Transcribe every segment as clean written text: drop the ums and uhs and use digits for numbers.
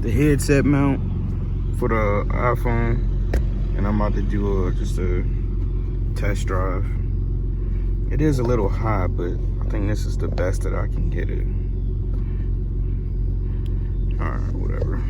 the headset mount for the iPhone, and I'm about to do just a test drive. It is a little high, but I think this is the best that I can get it. All right, whatever.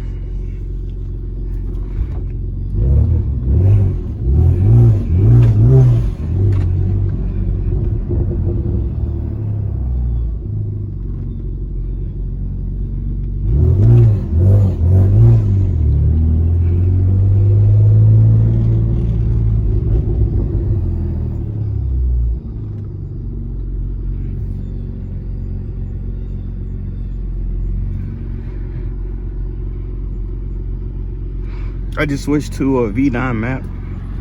I just switched to a V9 map,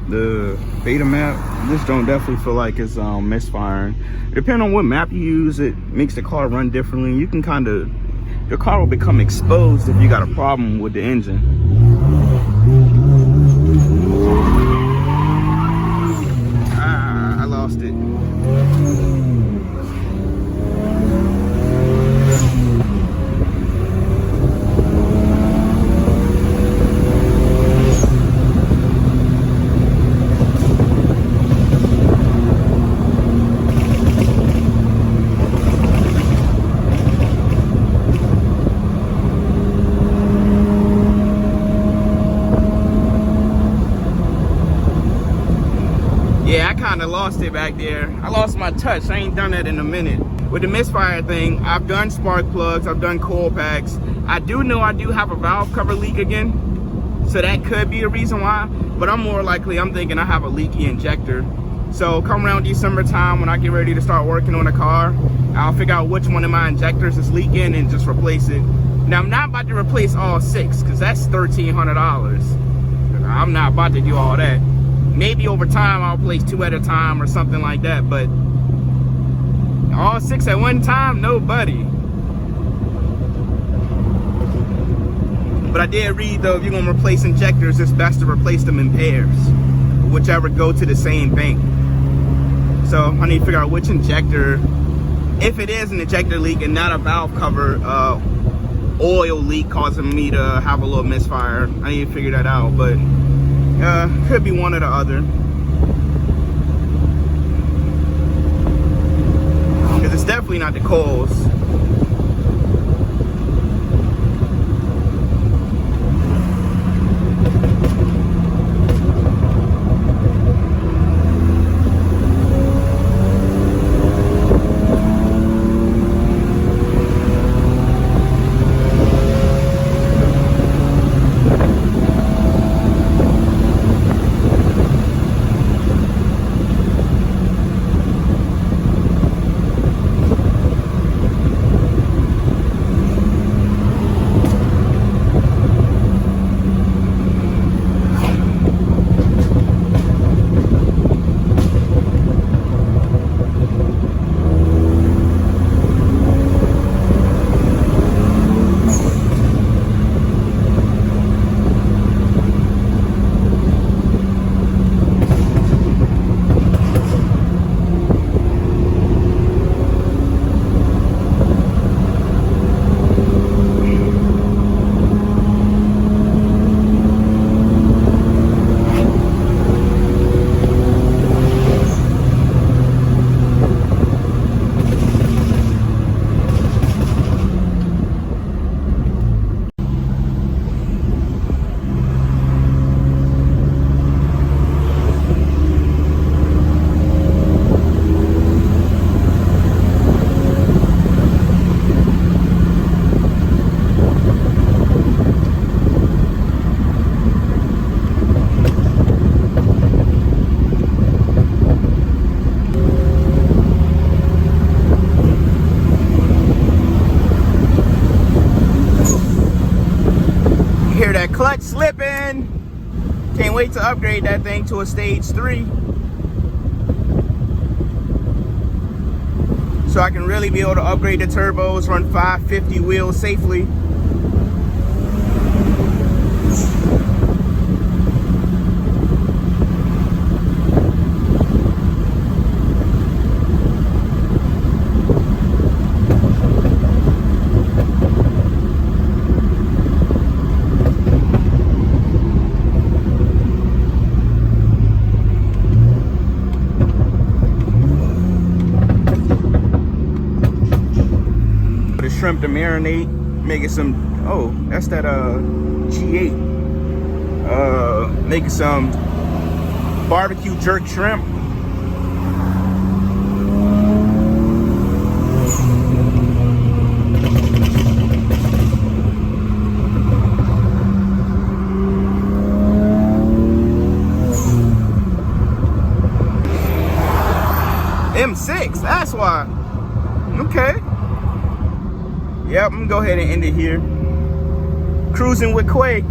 the beta map. This don't definitely feel like it's misfiring. Depending on what map you use, it makes the car run differently. You can kind of, your car will become exposed if you got a problem with the engine. I lost it. Yeah, I kind of lost it back there. I lost my touch. I ain't done that in a minute. With the misfire thing, I've done spark plugs, I've done coil packs. I do know I do have a valve cover leak again, so that could be a reason why, but I'm thinking I have a leaky injector. So come around December time, when I get ready to start working on the car, I'll figure out which one of my injectors is leaking and just replace it. Now, I'm not about to replace all 6, because that's $1,300. I'm not about to do all that. Maybe over time I'll place 2 at a time or something like that, but all 6 at one time, no buddy. But I did read though, if you're gonna replace injectors, it's best to replace them in pairs, whichever go to the same bank. So I need to figure out which injector, if it is an injector leak and not a valve cover oil leak causing me to have a little misfire. I need to figure that out, but could be one or the other. Because it's definitely not the coils. Clutch slipping. Can't wait to upgrade that thing to a stage 3. So I can really be able to upgrade the turbos, run 550 wheels safely. the shrimp to marinate, making some, oh, that's that G8. Making some barbecue jerk shrimp. M6, that's why. Okay. Yep, I'm gonna go ahead and end it here. Cruising with Quay.